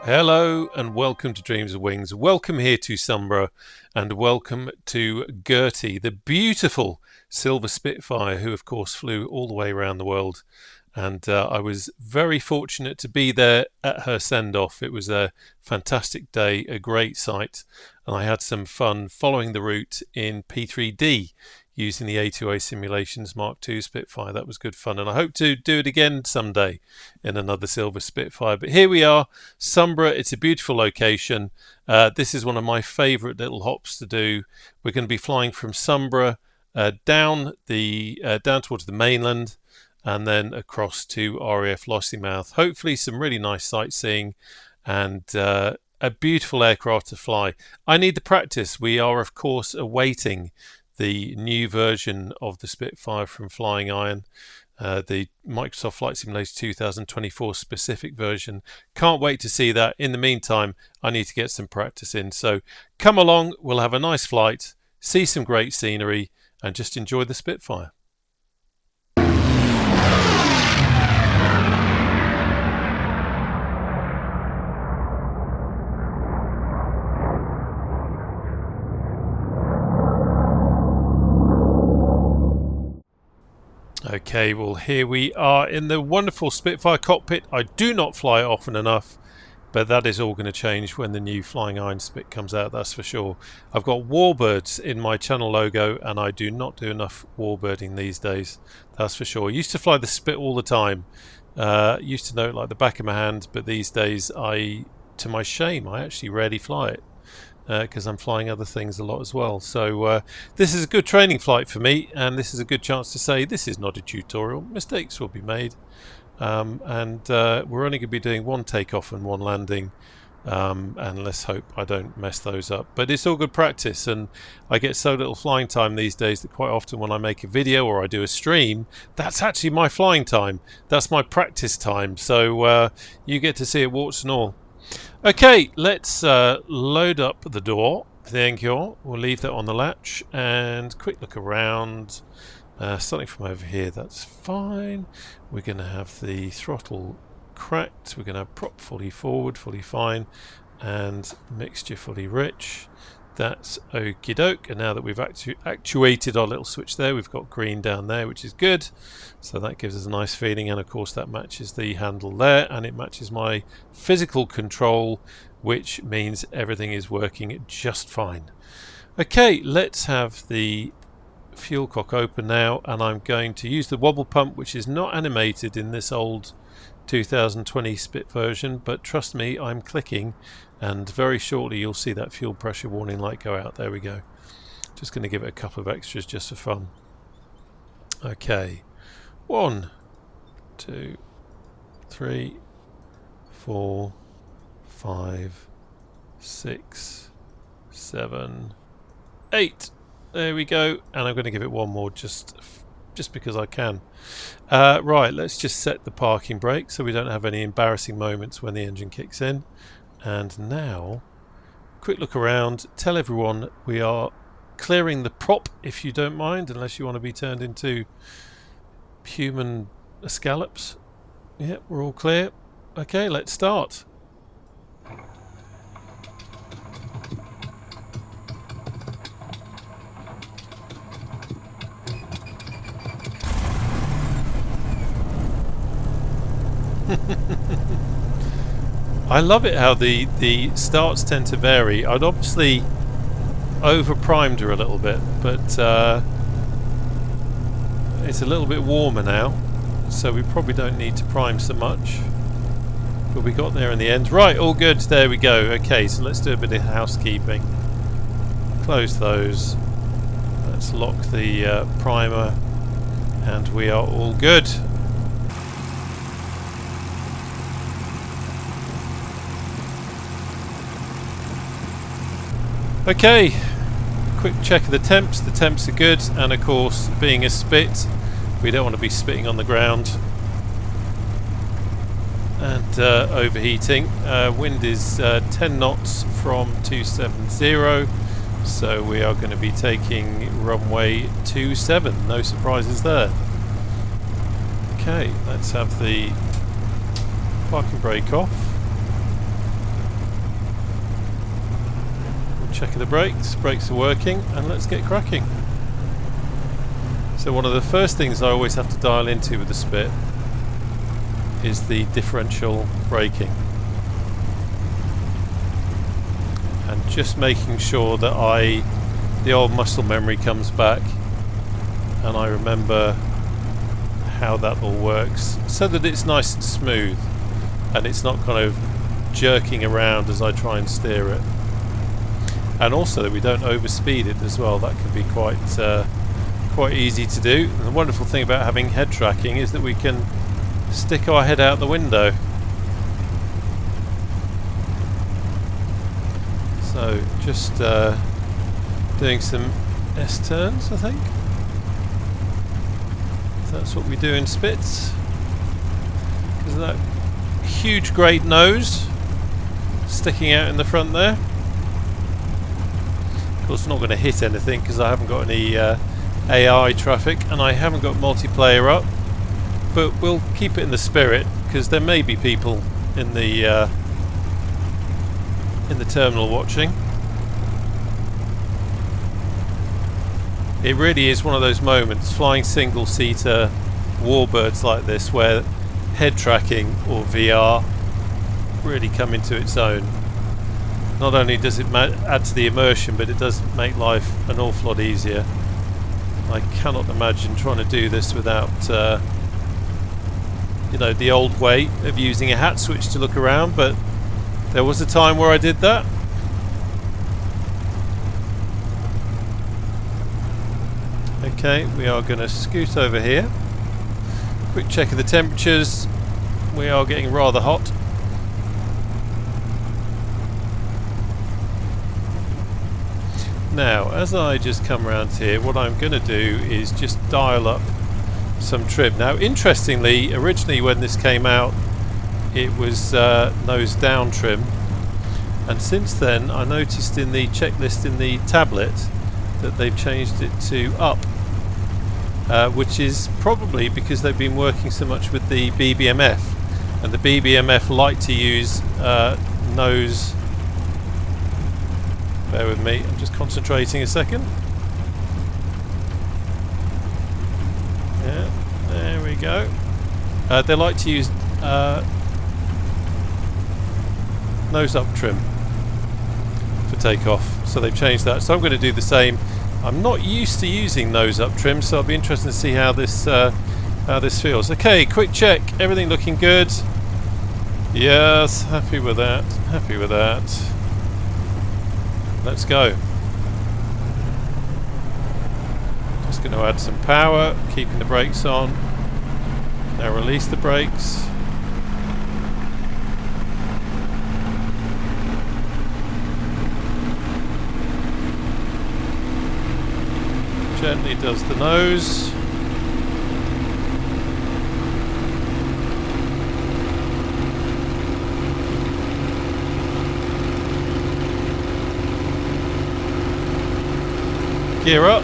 Hello and welcome to Dreams of Wings. Welcome here to Sumburgh and welcome to G-IRTY, the beautiful Silver Spitfire, who of course flew all the way around the world. And I was very fortunate to be there at her send-off. It was a fantastic day, a great sight, and I had some fun following the route in P3D using the A2A Simulations Mark II Spitfire. That was good fun, and I hope to do it again someday in another Silver Spitfire. But here we are, Sumburgh. It's a beautiful location. This is one of my favourite little hops to do. We're going to be flying from Sumburgh down towards the mainland, and then across to RAF Lossiemouth. Hopefully some really nice sightseeing and a beautiful aircraft to fly. I need the practice. We are of course awaiting the new version of the Spitfire from FlyingIron, the Microsoft Flight Simulator 2024 specific version. Can't wait to see that. In the meantime, I need to get some practice in. So come along, we'll have a nice flight, see some great scenery, and just enjoy the Spitfire. Okay, well here we are in the wonderful Spitfire cockpit. I do not fly it often enough, but that is all going to change when the new FlyingIron Spit comes out, that's for sure. I've got warbirds in my channel logo and I do not do enough warbirding these days, that's for sure. I used to fly the Spit all the time, used to know it like the back of my hand, but these days to my shame, I actually rarely fly it. Because I'm flying other things a lot as well. So this is a good training flight for me, and this is a good chance to say this is not a tutorial. Mistakes will be made, and we're only going to be doing one takeoff and one landing, and let's hope I don't mess those up. But it's all good practice, and I get so little flying time these days that quite often when I make a video or I do a stream, that's actually my flying time. That's my practice time. So you get to see it warts and all. Okay, let's load up the door. Thank you. We'll leave that on the latch and quick look around. Starting from over here, that's fine. We're going to have the throttle cracked. We're going to have prop fully forward, fully fine, and mixture fully rich. That's okie doke. And now that we've actuated our little switch there, we've got green down there, which is good. So that gives us a nice feeling, and of course that matches the handle there, and it matches my physical control, which means everything is working just fine. Okay, let's have the fuel cock open now, and I'm going to use the wobble pump, which is not animated in this old 2020 Spit version, but trust me, I'm clicking, and very shortly you'll see that fuel pressure warning light go out. There we go. Just going to give it a couple of extras just for fun. Okay, 1, 2, 3, 4, 5, 6, 7, 8. There we go, and I'm going to give it one more just because I can. Right, let's just set the parking brake so we don't have any embarrassing moments when the engine kicks in. And now, quick look around, tell everyone we are clearing the prop, if you don't mind, unless you want to be turned into human scallops. Yeah, we're all clear. Okay, let's start. I love it how the starts tend to vary. I'd obviously over-primed her a little bit, but it's a little bit warmer now, so we probably don't need to prime so much. But we got there in the end. Right, all good. There we go. Okay, so let's do a bit of housekeeping. Close those. Let's lock the primer, and we are all good. Okay, quick check of the temps. The temps are good, and of course, being a spit, we don't want to be spitting on the ground and overheating. Wind is 10 knots from 270, so we are going to be taking runway 27. No surprises there. Okay, let's have the parking brake off. We'll check the brakes. Brakes are working, and let's get cracking. So one of the first things I always have to dial into with the Spit is the differential braking, and just making sure that the old muscle memory comes back and I remember how that all works, so that it's nice and smooth and it's not kind of jerking around as I try and steer it, and also that we don't overspeed it as well. That can be quite easy to do. And the wonderful thing about having head tracking is that we can stick our head out the window. So just doing some S-turns, I think. That's what we do in Spits. Because of that huge great nose sticking out in the front there. Of course, not going to hit anything because I haven't got any AI traffic and I haven't got multiplayer up. But we'll keep it in the spirit, because there may be people in the terminal watching. It really is one of those moments, flying single-seater warbirds like this, where head tracking or VR really come into its own. Not only does it add to the immersion, but it does make life an awful lot easier. I cannot imagine trying to do this without you know, the old way of using a hat switch to look around, but there was a time where I did that. Okay, we are going to scoot over here. Quick check of the temperatures. We are getting rather hot. Now, as I just come around here, what I'm going to do is just dial up some trim. Now, interestingly, originally when this came out, it was nose down trim, and since then I noticed in the checklist in the tablet that they've changed it to up, which is probably because they've been working so much with the BBMF, and the BBMF like to use nose. Bear with me, I'm just concentrating a second. Yeah, there we go. They like to use nose up trim for takeoff, so they've changed that. So I'm going to do the same. I'm not used to using nose up trim, so I'll be interested to see how this feels. Okay, quick check. Everything looking good. Yes, happy with that. Happy with that. Let's go. Just going to add some power, keeping the brakes on. Now release the brakes. Gently does the nose. Gear up.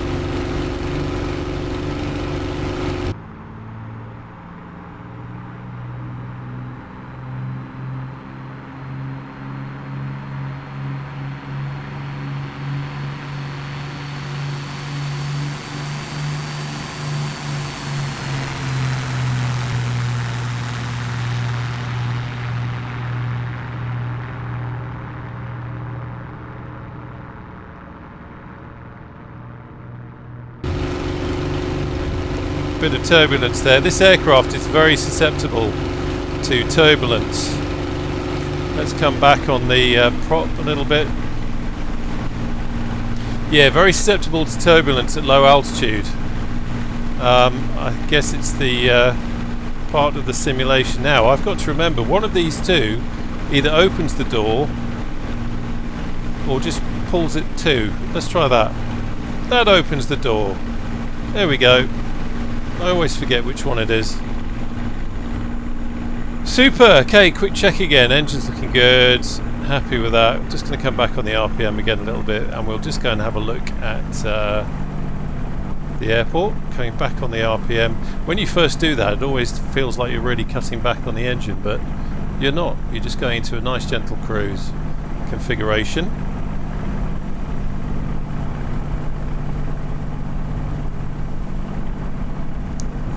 Bit of turbulence there. This aircraft is very susceptible to turbulence. Let's come back on the prop a little bit. Yeah, very susceptible to turbulence at low altitude. I guess it's the part of the simulation now. I've got to remember one of these two either opens the door or just pulls it to. Let's try that. That opens the door. There we go. I always forget which one it is. Super! Okay, quick check again. Engine's looking good. Happy with that. I'm just going to come back on the RPM again a little bit, and we'll just go and have a look at the airport. Coming back on the RPM. When you first do that, it always feels like you're really cutting back on the engine, but you're not. You're just going into a nice gentle cruise configuration.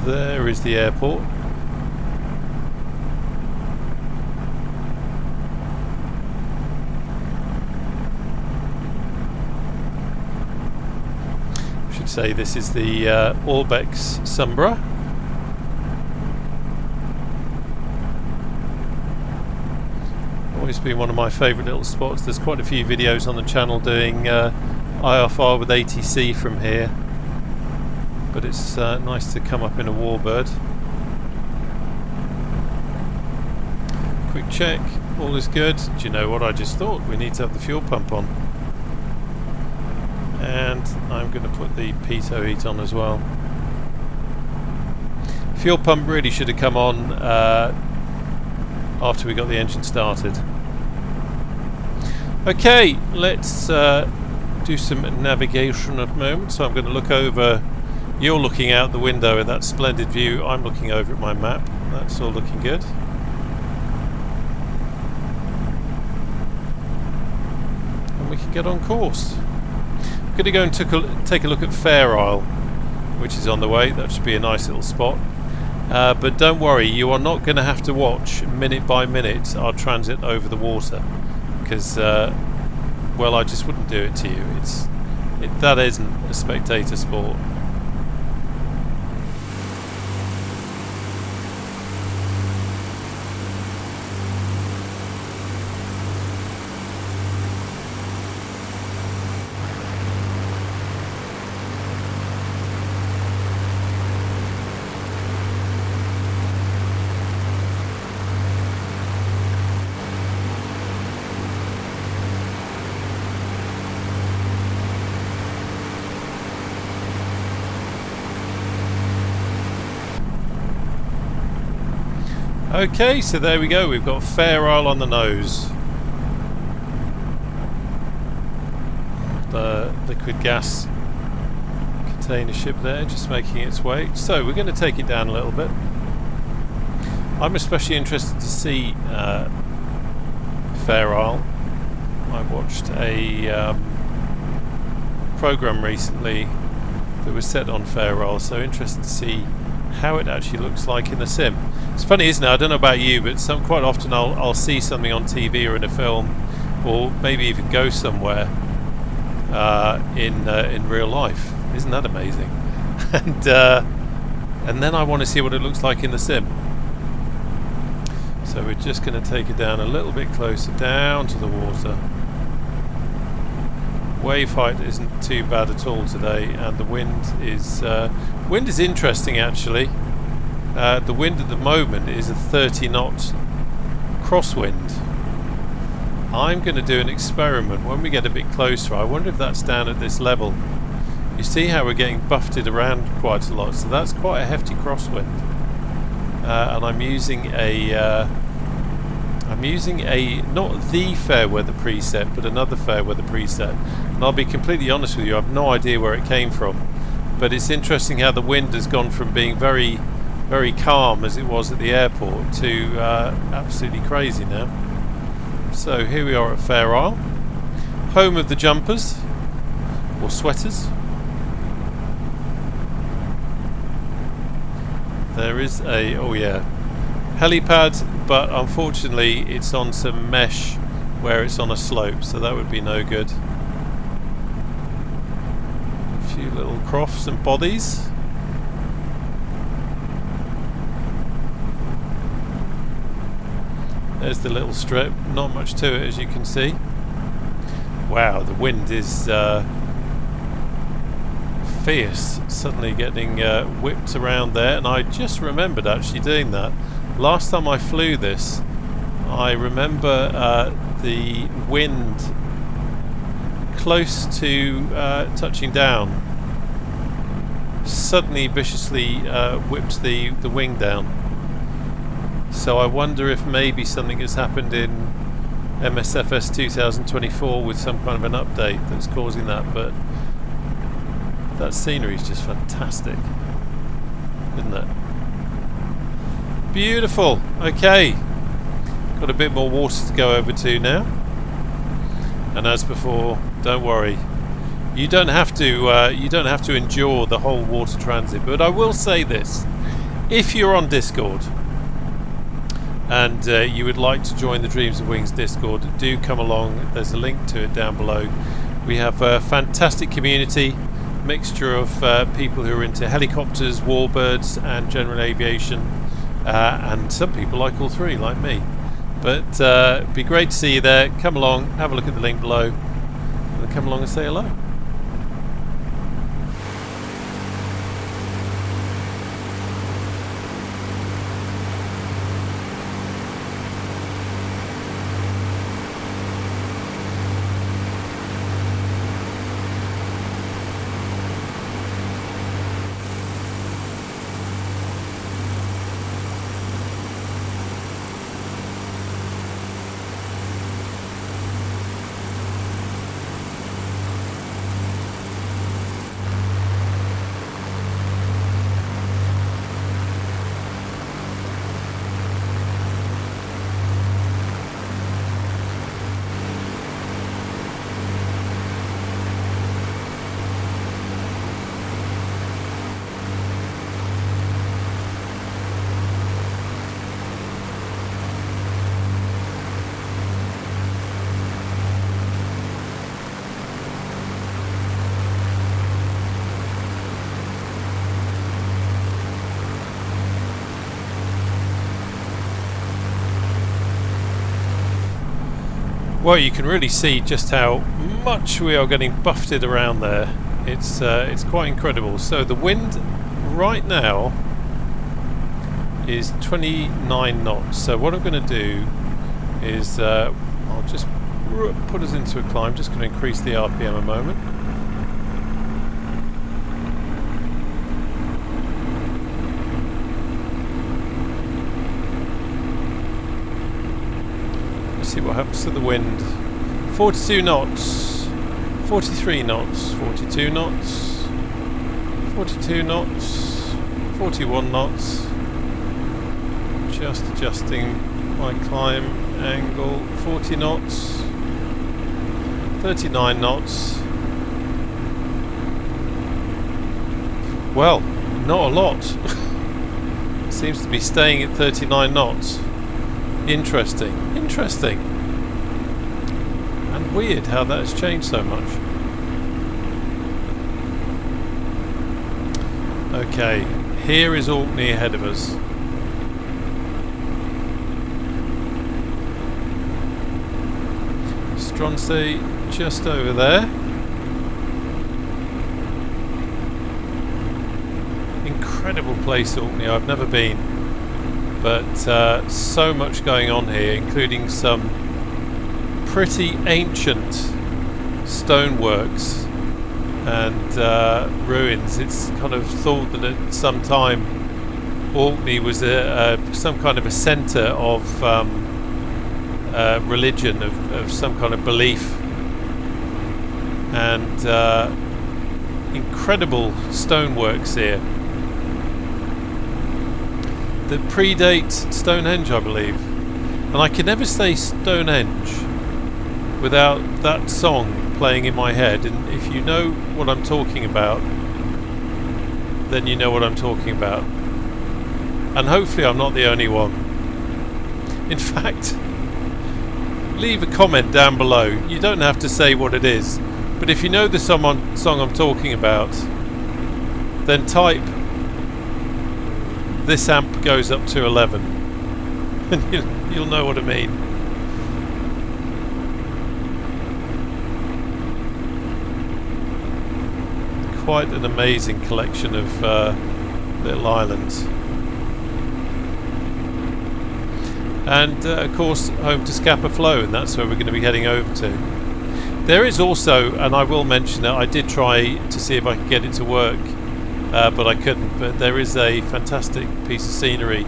There is the airport. I should say this is the Orbex Sumburgh. Always been one of my favourite little spots. There's quite a few videos on the channel doing IFR with ATC from here. But it's nice to come up in a warbird. Quick check, all is good. Do you know what I just thought? We need to have the fuel pump on. And I'm going to put the pitot heat on as well. Fuel pump really should have come on after we got the engine started. Okay, let's do some navigation at the moment. So I'm going to look over. You're looking out the window at that splendid view. I'm looking over at my map. That's all looking good. And we can get on course. I'm going to go and take a look at Fair Isle, which is on the way. That should be a nice little spot. But don't worry, you are not going to have to watch minute by minute our transit over the water, because, well, I just wouldn't do it to you. That isn't a spectator sport. Okay, so there we go, we've got Fair Isle on the nose. The liquid gas container ship there, just making its way. So we're going to take it down a little bit. I'm especially interested to see Fair Isle. I watched a program recently that was set on Fair Isle, so interested to see how it actually looks like in the sim. It's funny, isn't it? I don't know about you, but quite often I'll see something on TV or in a film, or maybe even go somewhere in real life. Isn't that amazing? And then I want to see what it looks like in the sim. So we're just going to take it down a little bit closer, down to the water. Wave height isn't too bad at all today, and the wind is interesting actually. The wind at the moment is a 30 knot crosswind. I'm going to do an experiment when we get a bit closer. I wonder if that's down at this level. You see how we're getting buffeted around quite a lot, so that's quite a hefty crosswind. And I'm using a not the fair weather preset, but another fair weather preset. And I'll be completely honest with you, I have no idea where it came from. But it's interesting how the wind has gone from being very, very calm as it was at the airport to absolutely crazy now. So here we are at Fair Isle, home of the jumpers or sweaters. There is a helipad, but unfortunately it's on some mesh where it's on a slope, so that would be no good. A few little crofts and bodies. There's the little strip, not much to it as you can see. Wow, the wind is fierce, suddenly getting whipped around there, and I just remembered actually doing that. Last time I flew this, I remember the wind close to touching down, suddenly viciously whips the wing down. So I wonder if maybe something has happened in MSFS 2024 with some kind of an update that's causing that. But that scenery is just fantastic, isn't it? Beautiful. Okay, got a bit more water to go over to now, and as before, don't worry, you don't have to endure the whole water transit. But I will say this: if you're on Discord and you would like to join the Dreams of Wings Discord, do come along. There's a link to it down below. We have a fantastic community, mixture of people who are into helicopters, warbirds and general aviation, and some people like all three, like me. But it'd be great to see you there. Come along, have a look at the link below, and come along and say hello. Well, you can really see just how much we are getting buffeted around there. It's quite incredible. So the wind right now is 29 knots. So what I'm going to do is I'll just put us into a climb. Just going to increase the RPM a moment. See what happens to the wind. 42 knots, 43 knots, 42 knots, 42 knots, 41 knots. Just adjusting my climb angle. 40 knots, 39 knots. Well, not a lot. Seems to be staying at 39 knots. Interesting. And weird how that has changed so much. Okay, here is Orkney ahead of us. Stronsay just over there. Incredible place, Orkney. I've never been. But so much going on here, including some pretty ancient stoneworks and ruins. It's kind of thought that at some time Orkney was some kind of a centre of religion, of some kind of belief, and incredible stoneworks here that predate Stonehenge, I believe. And I can never say Stonehenge without that song playing in my head, and if you know what I'm talking about, then you know what I'm talking about. And hopefully I'm not the only one. In fact, leave a comment down below. You don't have to say what it is, but if you know the song I'm talking about, then type "this amp goes up to 11" and you'll know what I mean. Quite an amazing collection of little islands. And of course home to Scapa Flow, and that's where we're going to be heading over to. There is also, and I will mention it, I did try to see if I could get it to work, but I couldn't. But there is a fantastic piece of scenery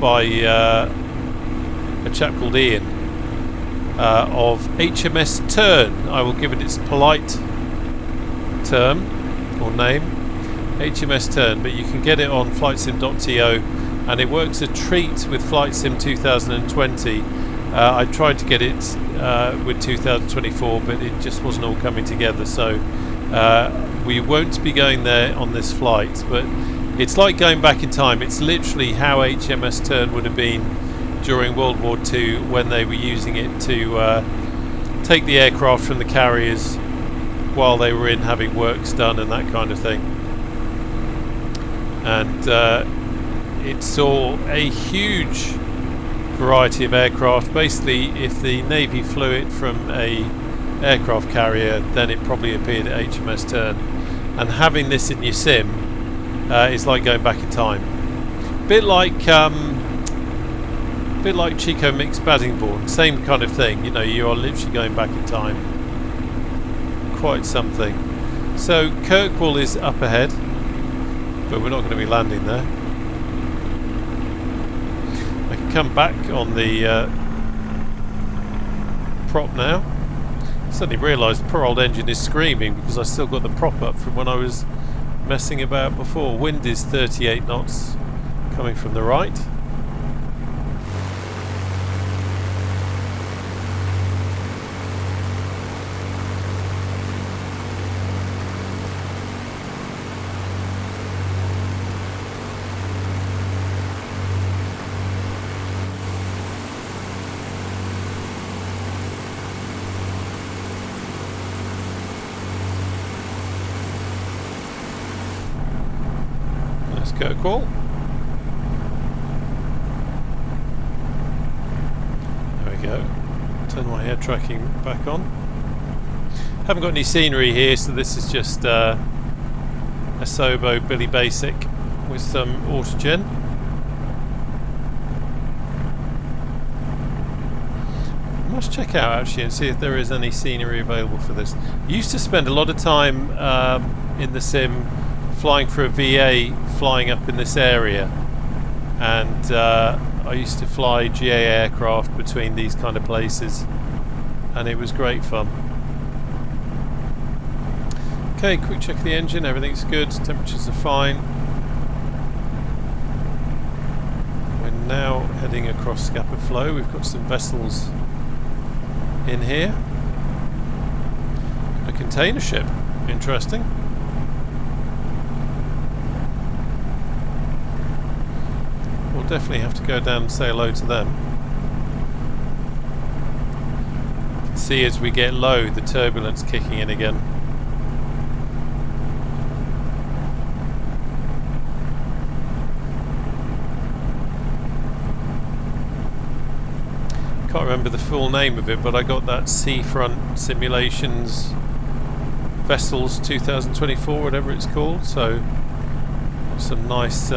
by a chap called Ian of HMS Tern. I will give it its polite term or name, HMS Tern, but you can get it on flightsim.to, and it works a treat with FlightSim 2020. I tried to get it with 2024, but it just wasn't all coming together, so we won't be going there on this flight. But it's like going back in time. It's literally how HMS Tern would have been during World War II, when they were using it to take the aircraft from the carriers while they were in having works done and that kind of thing. And it saw a huge variety of aircraft. Basically, if the Navy flew it from a aircraft carrier, then it probably appeared at HMS Tern. And having this in your sim is like going back in time. Bit like Chico Mix Baddingbourne, same kind of thing. You know, you are literally going back in time. Quite something. So Kirkwall is up ahead, but we're not going to be landing there. I can come back on the prop now. Suddenly realised the poor old engine is screaming because I still got the prop up from when I was messing about before. Wind is 38 knots coming from the right. Kirkwall. There we go. Turn my air tracking back on. Haven't got any scenery here, so this is just a Sobo Billy Basic with some autogen. I must check out actually and see if there is any scenery available for this. I used to spend a lot of time in the sim flying for a VA, flying up in this area, and I used to fly GA aircraft between these kind of places, and it was great fun. Okay, quick check of the engine, everything's good, temperatures are fine. We're now heading across Scapa Flow. We've got some vessels in here. A container ship, interesting. Definitely have to go down and say hello to them. You can see as we get low the turbulence kicking in again. Can't remember the full name of it, but I got that Seafront Simulations Vessels 2024, whatever it's called. So some nice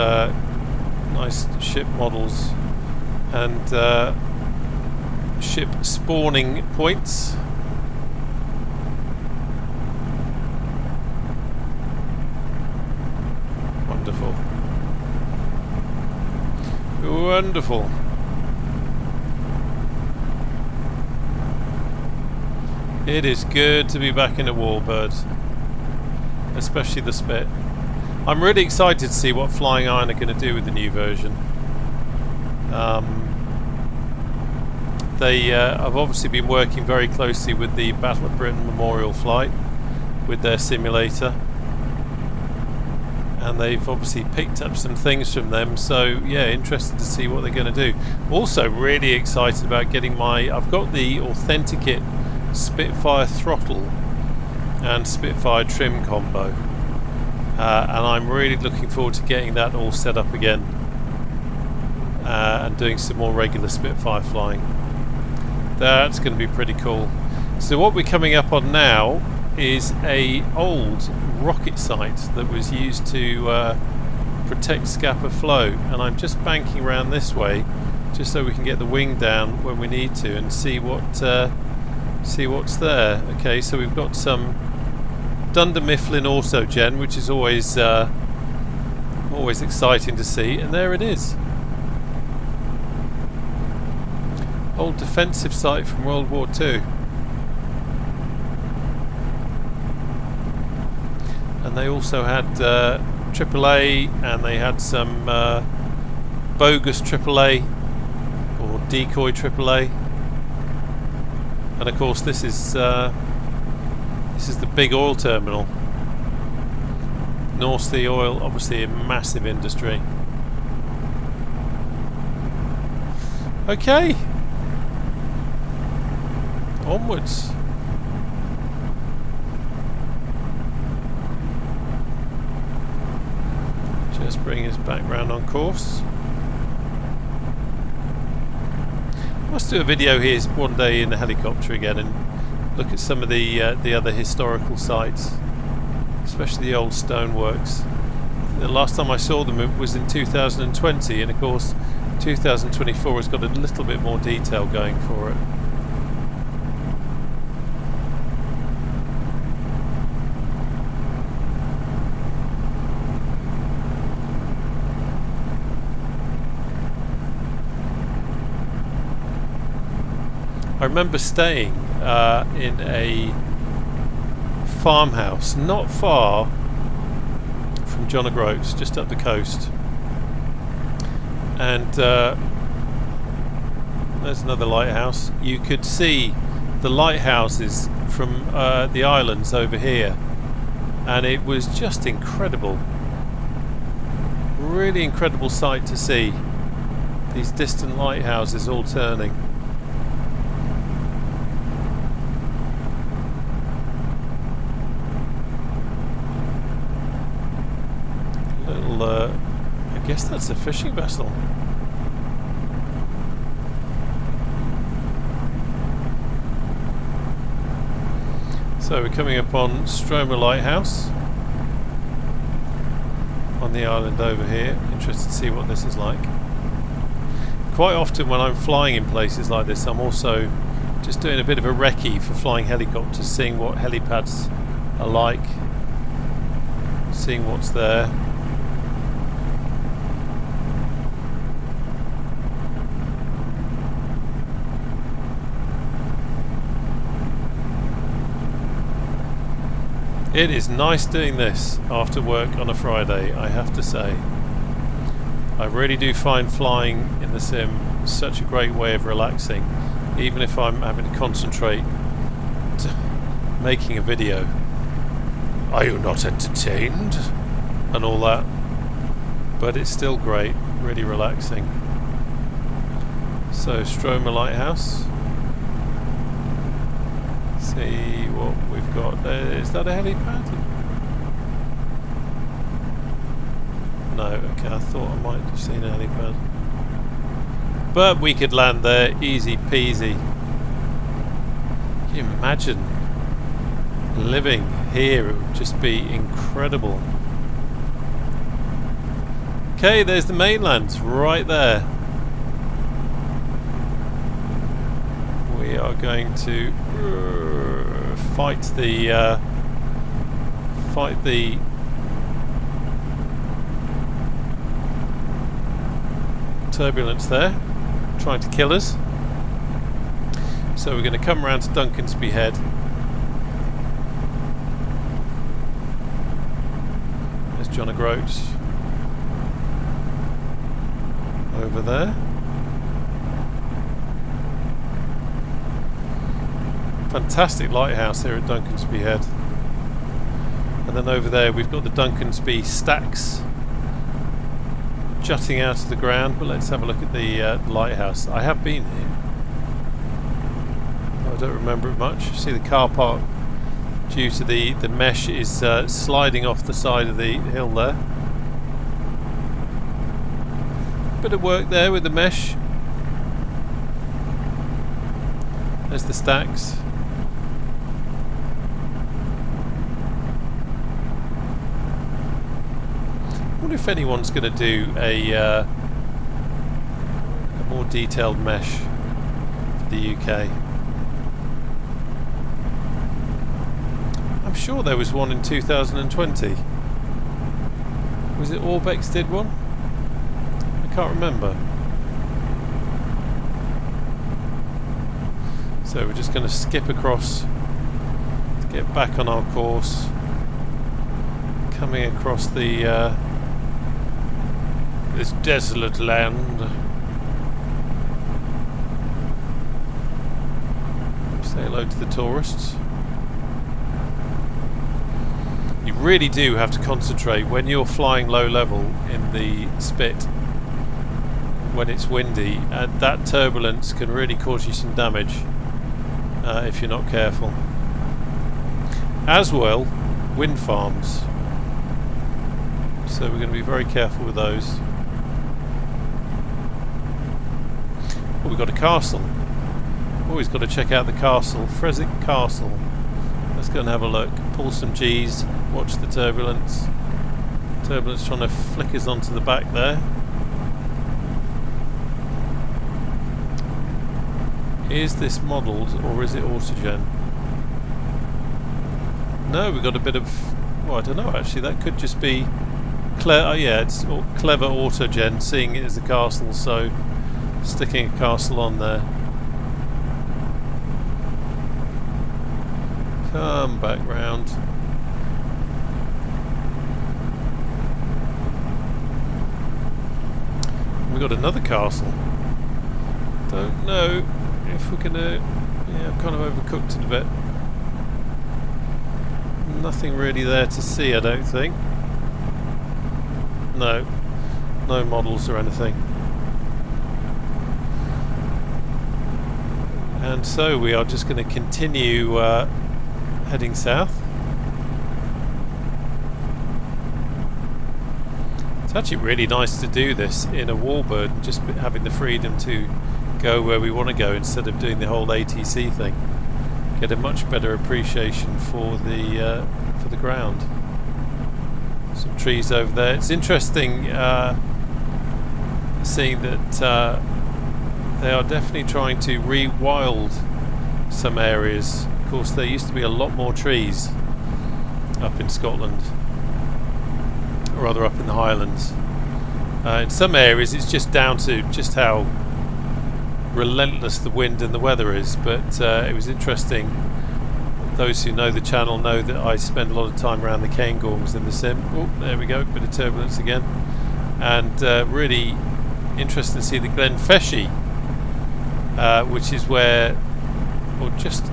nice ship models and ship spawning points. Wonderful. Wonderful. It is good to be back in a warbird, especially the Spit. I'm really excited to see what FlyingIron are going to do with the new version. They have obviously been working very closely with the Battle of Britain Memorial flight with their simulator, and they've obviously picked up some things from them, so yeah, interested to see what they're going to do. Also really excited about getting I've got the Authenticate Spitfire throttle and Spitfire trim combo. And I'm really looking forward to getting that all set up again and doing some more regular Spitfire flying. That's going to be pretty cool. So what we're coming up on now is a old rocket site that was used to protect Scapa Flow, and I'm just banking around this way just so we can get the wing down when we need to and see what See what's there. Okay, so we've got some Dunder Mifflin Autogen, which is always always exciting to see, and there it is. Old defensive site from World War II. And they also had AAA, and they had some bogus AAA or decoy AAA. And of course this is the big oil terminal. North Sea Oil, obviously a massive industry. Okay, onwards. Just bring us back round on course. Must do a video here one day in the helicopter again and look at some of the other historical sites, especially the old stoneworks. The last time I saw them was in 2020, and of course 2024 has got a little bit more detail going for it. I remember staying in a farmhouse not far from John O'Groats, just up the coast, and there's another lighthouse. You could see the lighthouses from the islands over here, and it was just incredible. Really incredible sight to see these distant lighthouses all turning. I guess that's a fishing vessel. So we're coming up on Stroma Lighthouse on the island over here. Interested to see what this is like. Quite often when I'm flying in places like this, I'm also just doing a bit of a recce for flying helicopters, seeing what helipads are like, seeing what's there. It is nice doing this after work on a Friday, I have to say. I really do find flying in the sim such a great way of relaxing, even if I'm having to concentrate making a video. Are you not entertained? And all that. But it's still great, really relaxing. So, Stroma Lighthouse. See what we've got. Is that a helipad? No, okay, I thought I might have seen a helipad. But we could land there, easy peasy. Can you imagine living here? It would just be incredible. Okay, there's the mainland, right there. We are going to fight the turbulence there, trying to kill us. So we're going to come around to Duncansby Head. There's John O'Groats over there. Fantastic lighthouse here at Duncansby Head. And then over there we've got the Duncansby stacks jutting out of the ground, but let's have a look at the lighthouse. I have been here. I don't remember it much. See the car park, due to the mesh, is sliding off the side of the hill there. Bit of work there with the mesh. There's the stacks. I wonder if anyone's going to do a more detailed mesh for the UK. sure there was one in 2020. Was it Orbex did one? I can't remember. So we're just going to skip across to get back on our course. Coming across the this desolate land. Say hello to the tourists. You really do have to concentrate when you're flying low level in the Spit, when it's windy, and that turbulence can really cause you some damage if you're not careful. As well, wind farms. So we're going to be very careful with those. Oh, we've got a castle. Always got to check out the castle. Fresick Castle. Let's go and have a look. Pull some G's. Watch the turbulence. Turbulence trying to flick us onto the back there. Is this modelled or is it autogen? No, we've got a bit of... well, I don't know actually. That could just be... yeah, it's clever autogen, seeing it as a castle, so sticking a castle on there. Come back round. We got another castle. Don't know if we're gonna... yeah, I've kind of overcooked it a bit. Nothing really there to see, I don't think. No, no models or anything. And so we are just going to continue heading south. It's actually really nice to do this in a warbird and just having the freedom to go where we want to go instead of doing the whole ATC thing. Get a much better appreciation for the ground. Some trees over there. It's interesting seeing that they are definitely trying to rewild some areas. Of course, there used to be a lot more trees up in Scotland, or rather up in the Highlands. In some areas it's just down to just how relentless the wind and the weather is, but it was interesting. Those who know the channel know that I spend a lot of time around the Cairngorms in the sim. Oh, there we go, bit of turbulence again. And really interesting to see the Glen Feshie, which is where, or just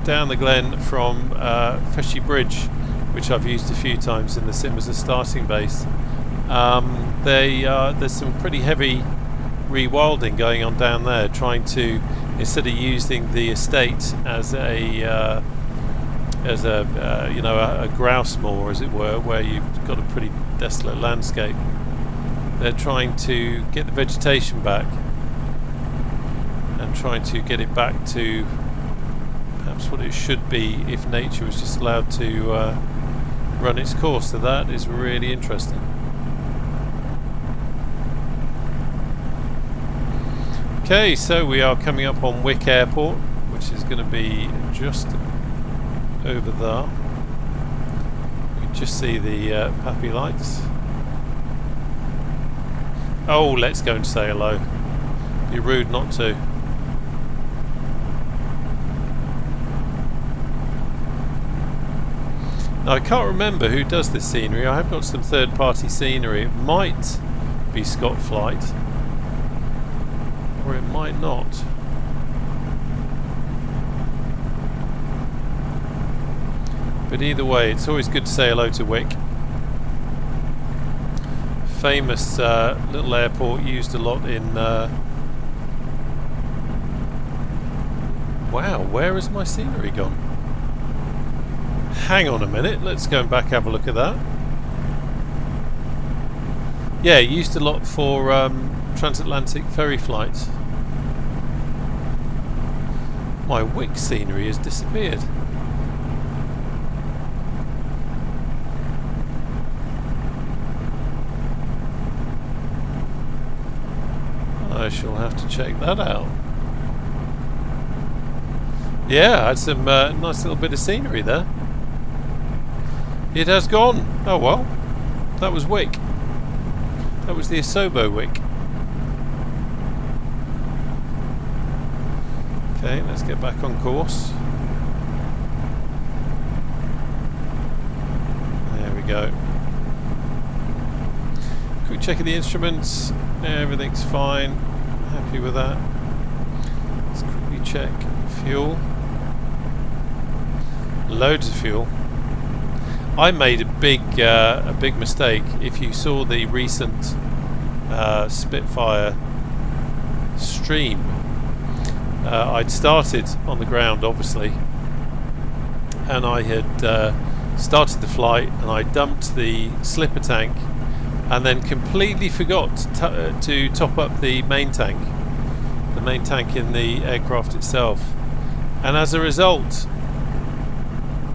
down the glen from Feshie Bridge, which I've used a few times in the sim as a starting base. There's some pretty heavy rewilding going on down there, trying to, instead of using the estate as a you know, a grouse moor, as it were, where you've got a pretty desolate landscape, they're trying to get the vegetation back and trying to get it back to perhaps what it should be if nature was just allowed to run its course. So that is really interesting. Okay, so we are coming up on Wick Airport, which is going to be just over there. You can just see the Pappy lights. Oh, let's go and say hello. Be rude not to. Now, I can't remember who does this scenery. I have got some third-party scenery. It might be Scott Flight, or it might not. But either way, it's always good to say hello to Wick. Famous little airport, used a lot in... Wow, where has my scenery gone? Hang on a minute, let's go and back have a look at that. Yeah, used a lot for transatlantic ferry flights. My Wick scenery has disappeared. I shall have to check that out. Yeah, I had some nice little bit of scenery there. It has gone. Oh well. That was Wick. That was the Asobo Wick. Okay, let's get back on course. There we go. Quick check of the instruments. Everything's fine. Happy with that. Let's quickly check fuel. Loads of fuel. I made a big mistake. If you saw the recent Spitfire stream, I'd started on the ground, obviously, and I had started the flight, and I dumped the slipper tank, and then completely forgot to top up the main tank in the aircraft itself, and as a result,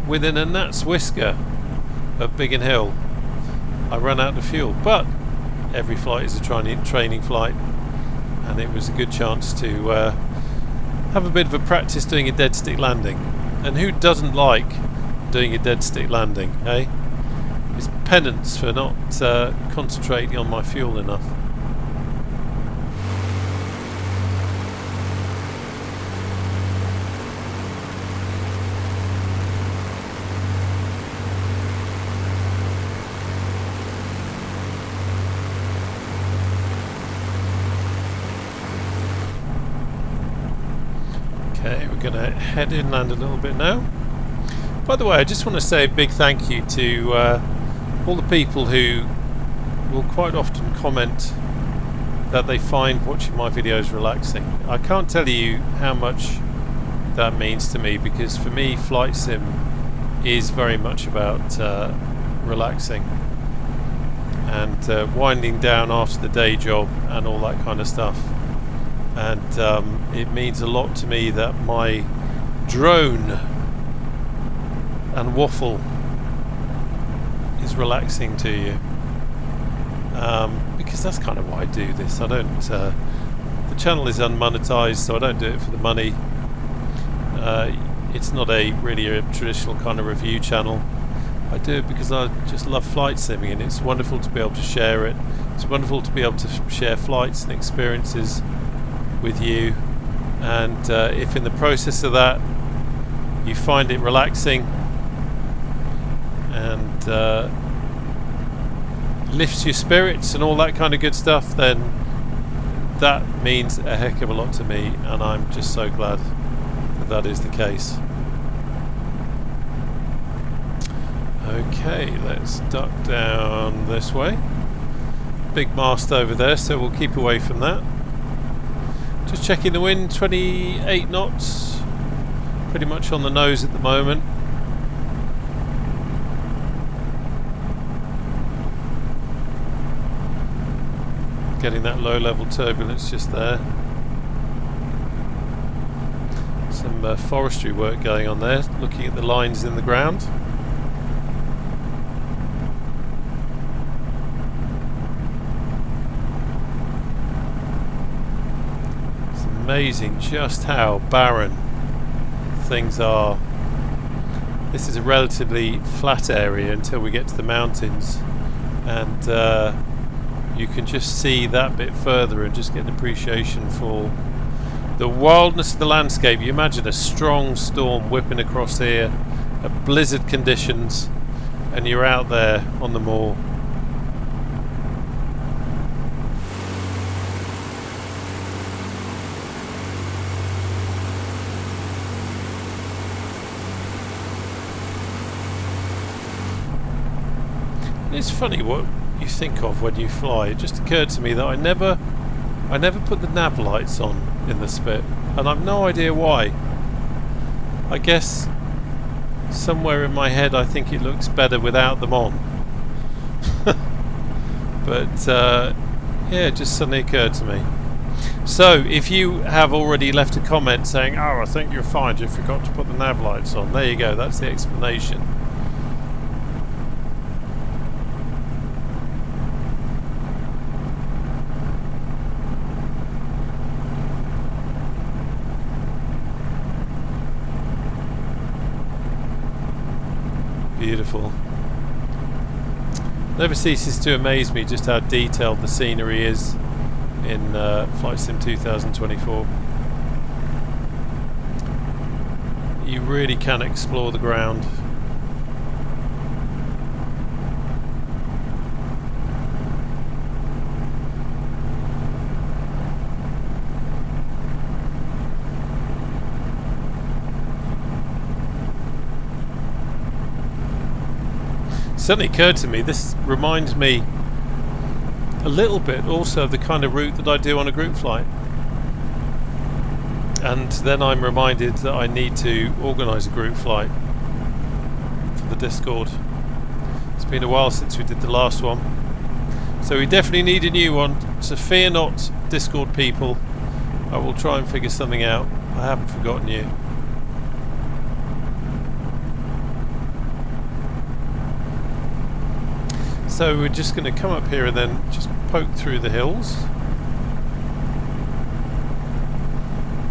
within a gnat's whisker of Biggin Hill, I ran out of fuel. But every flight is a training flight, and it was a good chance to have a bit of a practice doing a dead stick landing. And who doesn't like doing a dead stick landing, eh? It's penance for not concentrating on my fuel enough. Okay, we're going to head inland a little bit now. By the way, I just want to say a big thank you to all the people who will quite often comment that they find watching my videos relaxing. I can't tell you how much that means to me, because for me flight sim is very much about relaxing and winding down after the day job and all that kind of stuff. And it means a lot to me that my drone and waffle is relaxing to you, because that's kind of why I do this. I don't the channel is unmonetized, so I don't do it for the money. It's not really a traditional kind of review channel. I do it because I just love flight simming, and it's wonderful to be able to share it. It's wonderful to be able to share flights and experiences with you, and if in the process of that you find it relaxing and lifts your spirits and all that kind of good stuff, then that means a heck of a lot to me, and I'm just so glad that that is the case. Okay, let's duck down this way. Big mast over there, so we'll keep away from that. Just checking the wind, 28 knots, pretty much on the nose at the moment. Getting that low level turbulence just there. Some forestry work going on there, looking at the lines in the ground. Amazing just how barren things are. This is a relatively flat area until we get to the mountains, and you can just see that bit further and just get an appreciation for the wildness of the landscape. You imagine a strong storm whipping across here at blizzard conditions, and you're out there on the moor. It's funny what you think of when you fly. It just occurred to me that I never put the nav lights on in the Spit, and I've no idea why. I guess somewhere in my head I think it looks better without them on. But yeah, it just suddenly occurred to me. So if you have already left a comment saying, oh, I think you're fine, you forgot to put the nav lights on, there you go, that's the explanation. Beautiful. Never ceases to amaze me just how detailed the scenery is in Flight Sim 2024. You really can explore the ground. Suddenly occurred to me, this reminds me a little bit also of the kind of route that I do on a group flight. And then I'm reminded that I need to organise a group flight for the Discord. It's been a while since we did the last one, so we definitely need a new one. So fear not, Discord people, I will try and figure something out. I haven't forgotten you. So we're just going to come up here and then just poke through the hills.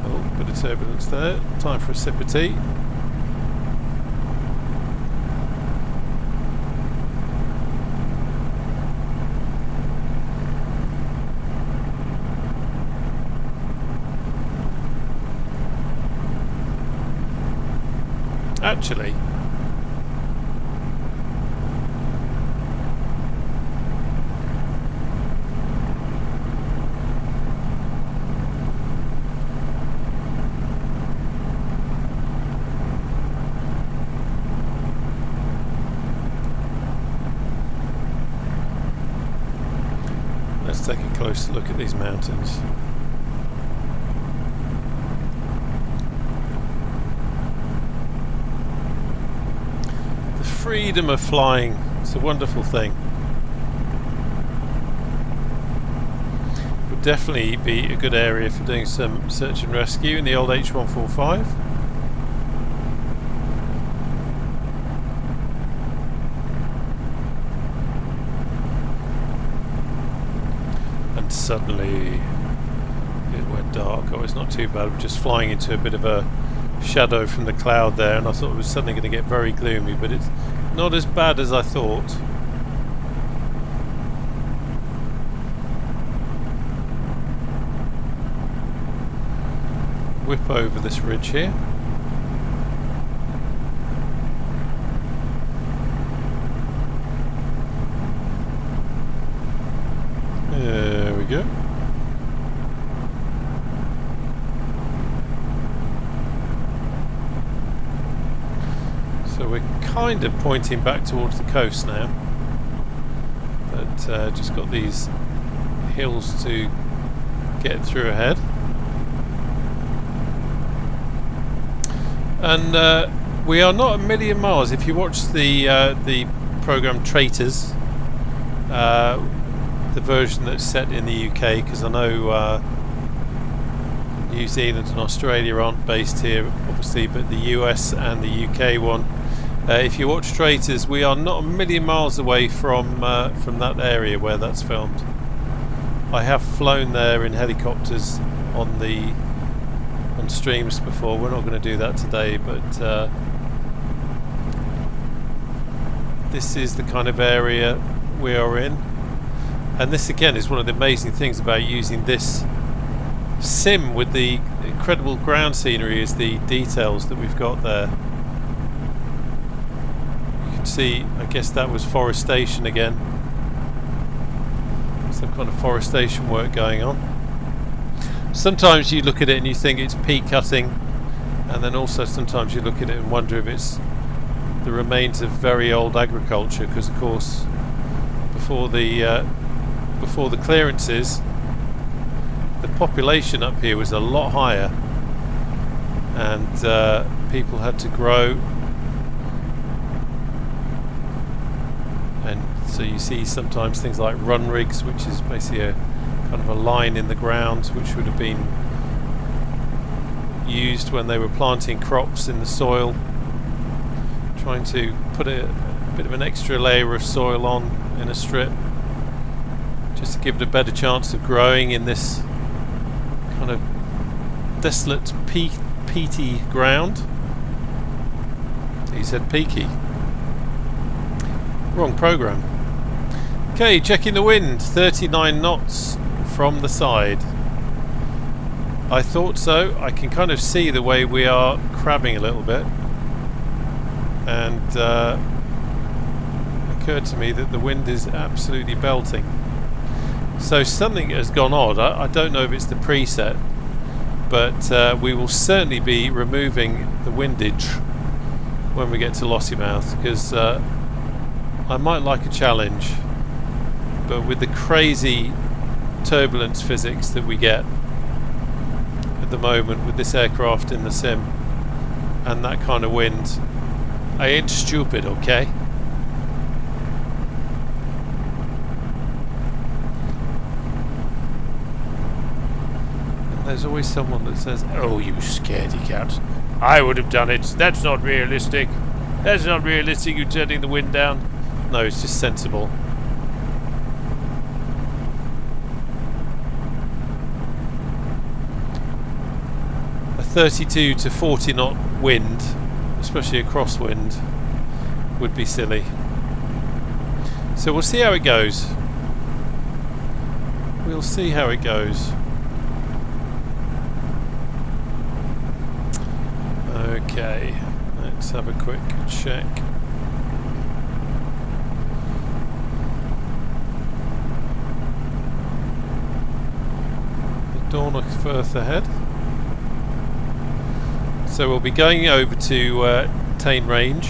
Oh, bit of turbulence there. Time for a sip of tea. Actually, let's take a closer look at these mountains. The freedom of flying, it's a wonderful thing. Would definitely be a good area for doing some search and rescue in the old H145. Suddenly it went dark. Oh, it's not too bad. We're just flying into a bit of a shadow from the cloud there, and I thought it was suddenly going to get very gloomy, but it's not as bad as I thought. Whip over this ridge here. There we go. So we're kind of pointing back towards the coast now, but just got these hills to get through ahead. And we are not a million miles. If you watch the program Traitors, the version that's set in the UK, because I know New Zealand and Australia aren't based here obviously, but the US and the UK one, if you watch Traitors, we are not a million miles away from that area where that's filmed. I have flown there in helicopters on streams before. We're not going to do that today, but this is the kind of area we are in. And this again is one of the amazing things about using this sim with the incredible ground scenery, is the details that we've got there. You can see, I guess that was forestation again. Some kind of forestation work going on. Sometimes you look at it and you think it's peat cutting, and then also sometimes you look at it and wonder if it's the remains of very old agriculture, because of course before the clearances, the population up here was a lot higher, and people had to grow, and so you see sometimes things like run rigs, which is basically a kind of a line in the ground which would have been used when they were planting crops in the soil, trying to put a bit of an extra layer of soil on in a strip just to give it a better chance of growing in this kind of desolate, peaty ground. He said peaky. Wrong program. Okay, checking the wind, 39 knots from the side. I thought so. I can kind of see the way we are crabbing a little bit, and it occurred to me that the wind is absolutely belting. So something has gone odd. I don't know if it's the preset, but we will certainly be removing the windage when we get to Lossiemouth, because I might like a challenge, but with the crazy turbulence physics that we get at the moment with this aircraft in the sim and that kind of wind, I ain't stupid, okay? And there's always someone that says, "Oh, you scaredy cat, I would have done it, that's not realistic, that's not realistic, you turning the wind down." No, it's just sensible. A 32 to 40 knot wind, especially a crosswind, would be silly. So we'll see how it goes. We'll see how it goes. Okay, let's have a quick check. Dawn of Firth ahead. So we'll be going over to Tain Range,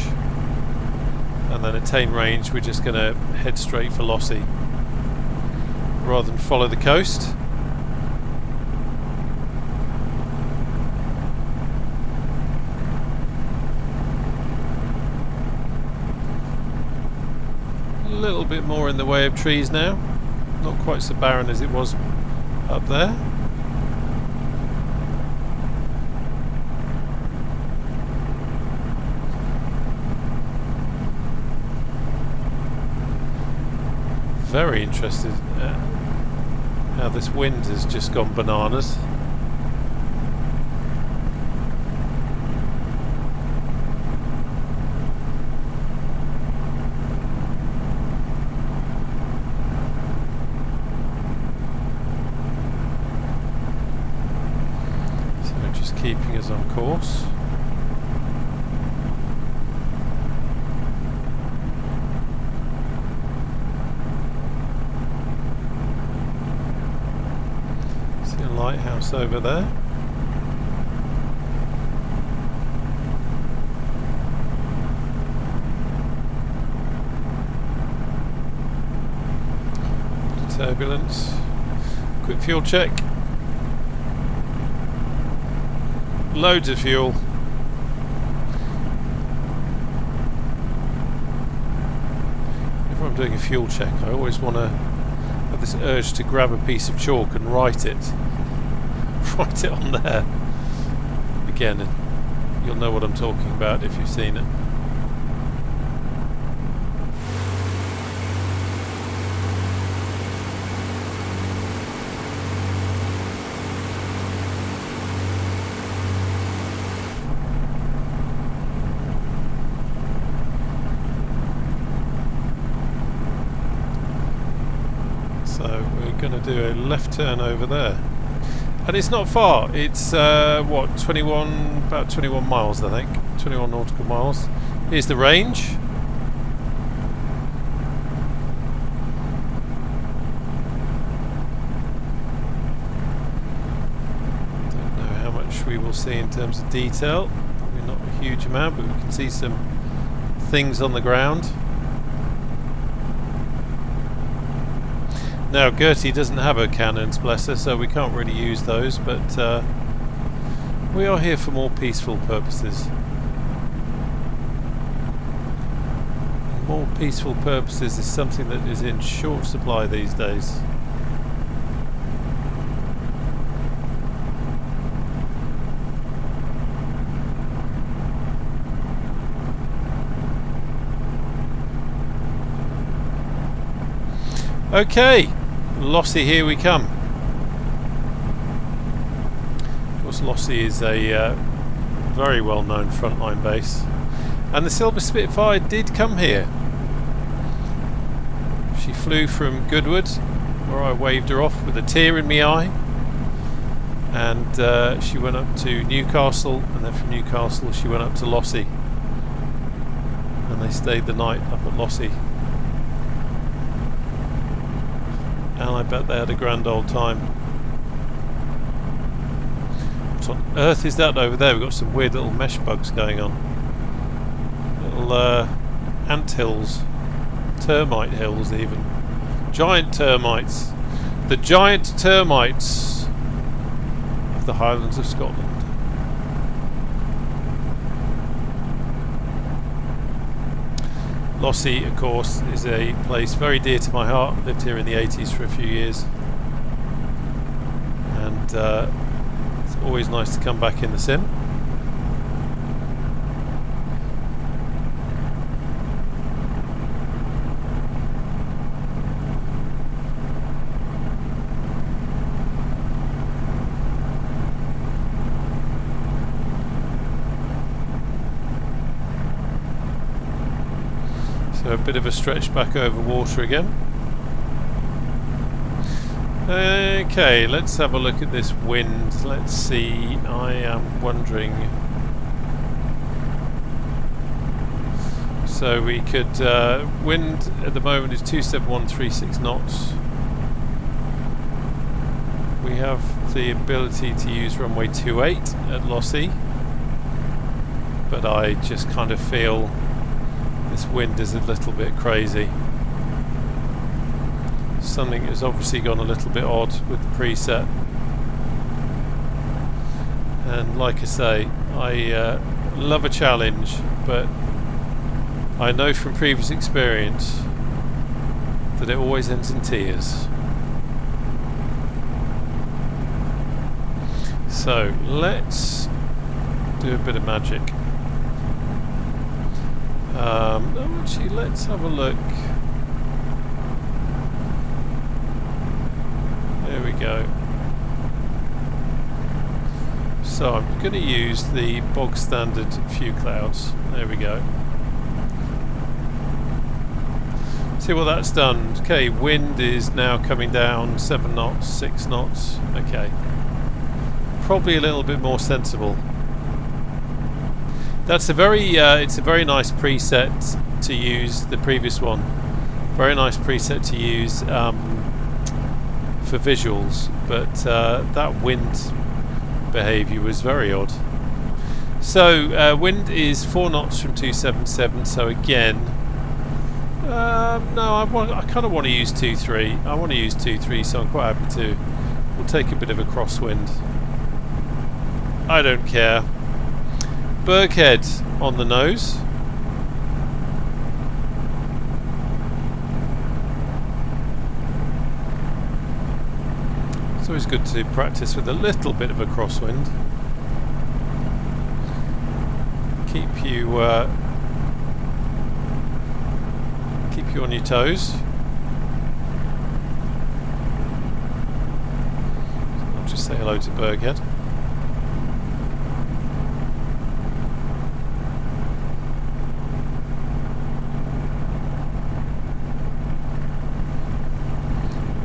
and then at Tain Range we're just going to head straight for Lossie rather than follow the coast. A little bit more in the way of trees now, not quite so barren as it was up there. Very interested how this wind has just gone bananas. So just keeping us on course. Lighthouse over there. Turbulence. Quick fuel check. Loads of fuel. If I'm doing a fuel check, I always want to have this urge to grab a piece of chalk and write it. Write it on there. Again, you'll know what I'm talking about if you've seen it. So we're going to do a left turn over there. And it's not far, it's what, about 21 miles I think, 21 nautical miles. Here's the range. Don't know how much we will see in terms of detail, probably not a huge amount, but we can see some things on the ground. Now G-IRTY doesn't have her cannons, bless her, so we can't really use those, but we are here for more peaceful purposes. And more peaceful purposes is something that is in short supply these days. Okay, Lossie, here we come. Of course, Lossie is a very well known frontline base, and the Silver Spitfire did come here. She flew from Goodwood, where I waved her off with a tear in my eye, and she went up to Newcastle, and then from Newcastle she went up to Lossie, and they stayed the night up at Lossie, and I bet they had a grand old time. What on earth is that over there? We've got some weird little mesh bugs going on, little ant hills, termite hills even, giant termites, the giant termites of the Highlands of Scotland. Lossie, of course, is a place very dear to my heart. Lived here in the 80s for a few years, and it's always nice to come back in the sim. So a bit of a stretch back over water again. Okay, let's have a look at this wind. Let's see, I am wondering. So we could, wind at the moment is 27136 knots. We have the ability to use runway 28 at Lossie, but I just kind of feel this wind is a little bit crazy. Something has obviously gone a little bit odd with the preset, and like I say, I love a challenge, but I know from previous experience that it always ends in tears. So let's do a bit of magic. Actually, let's have a look. There we go. So I'm going to use the bog standard few clouds. There we go. See what that's done. Okay, wind is now coming down 7 knots, 6 knots. Okay. Probably a little bit more sensible. That's a very, it's a very nice preset to use, the previous one. Very nice preset to use for visuals, but that wind behaviour was very odd. So wind is 4 knots from 277, so again, no, I kind of want to use 2-3. I want to use 2-3, so I'm quite happy to. We'll take a bit of a crosswind. I don't care. Berghead on the nose. It's always good to practice with a little bit of a crosswind. Keep you on your toes. I'll just say hello to Berghead.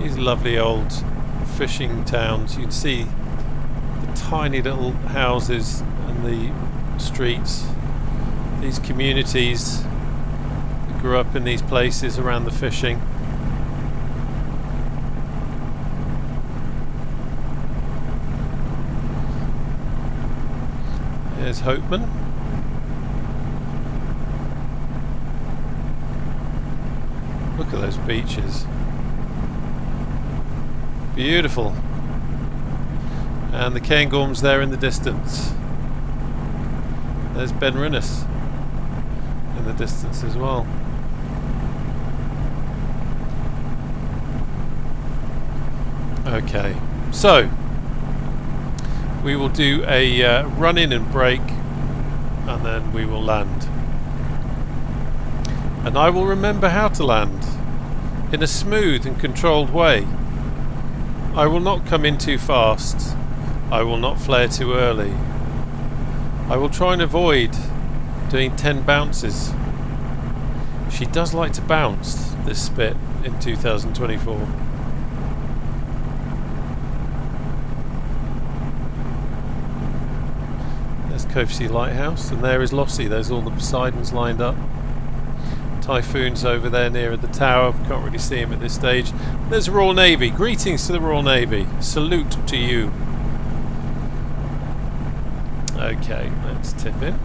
These lovely old fishing towns. You can see the tiny little houses and the streets. These communities that grew up in these places around the fishing. There's Hopeman. Look at those beaches. Beautiful. And the Cairngorms there in the distance. There's Ben Rinnes in the distance as well. Okay, so we will do a run in and brake, and then we will land. And I will remember how to land in a smooth and controlled way. I will not come in too fast. I will not flare too early. I will try and avoid doing 10 bounces. She does like to bounce this Spit in 2024. There's Covesea Lighthouse, and there is Lossie. There's all the Poseidons lined up. Typhoon's over there near the tower. Can't really see him at this stage. There's Royal Navy. Greetings to the Royal Navy. Salute to you. Okay, let's tip in.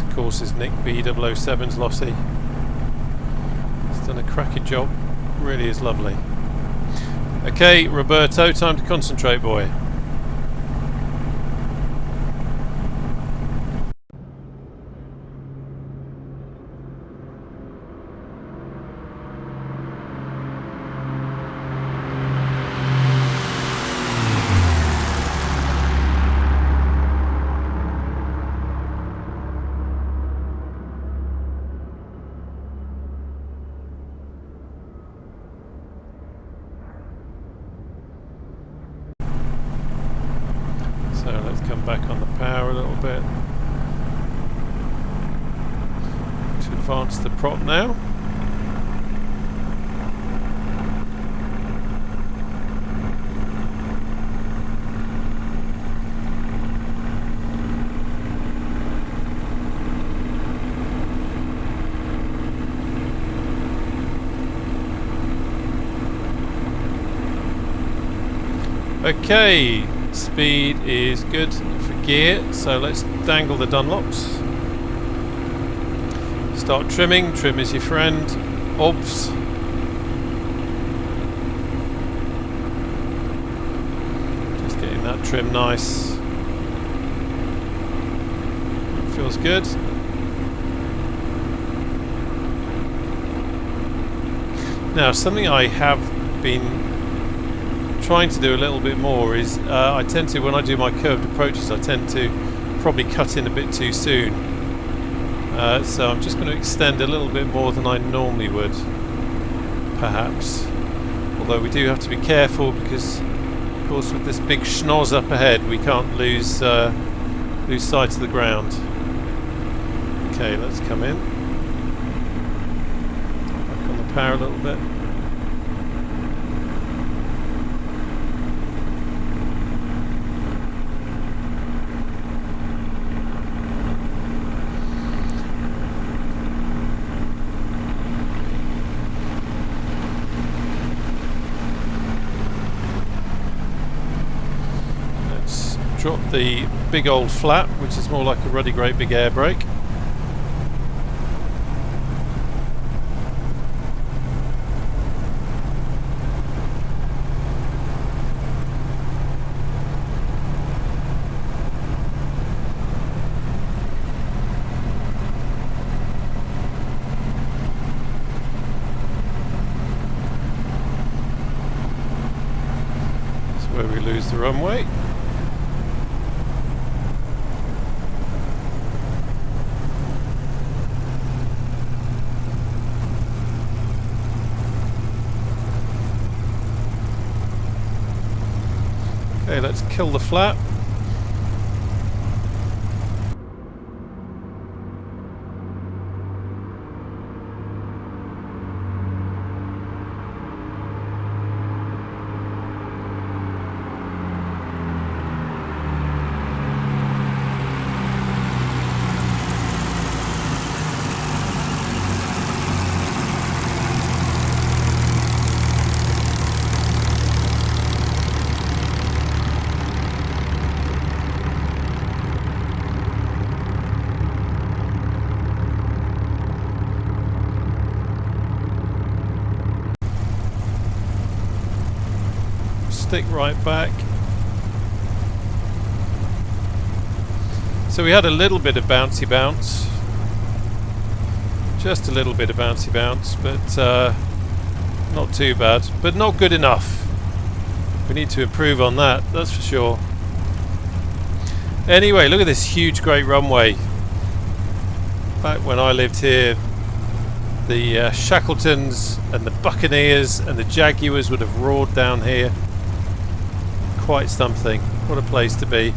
Of course is Nick B007's Lossie. He's done a cracking job, really is lovely. Okay, Roberto, time to concentrate, boy. So let's come back on the power a little bit. To advance the prop now. Okay. Speed is good for gear, so let's dangle the Dunlops. Start trimming, trim is your friend. Obs. Just getting that trim nice. Feels good. Now, something I have been trying to do a little bit more is I tend to, when I do my curved approaches, I tend to probably cut in a bit too soon. So I'm just going to extend a little bit more than I normally would, perhaps. Although we do have to be careful because, of course, with this big schnoz up ahead, we can't lose sight of the ground. Okay, let's come in. Back on the power a little bit. Drop the big old flap, which is more like a ruddy great big air brake. That's where we lose the runway. Okay, let's kill the flap. Stick right back. So we had a little bit of bouncy bounce Just a little bit of bouncy bounce, but not too bad, but not good enough. We need to improve on that, that's for sure. Anyway, look at this huge great runway. Back when I lived here, the Shackletons and the Buccaneers and the Jaguars would have roared down here. Quite something. What a place to be.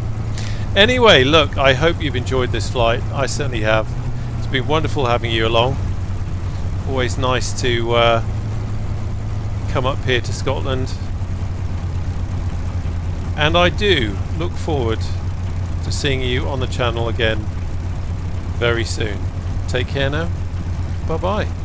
Anyway, look, I hope you've enjoyed this flight. I certainly have. It's been wonderful having you along. Always nice to come up here to Scotland. And I do look forward to seeing you on the channel again very soon. Take care now. Bye bye.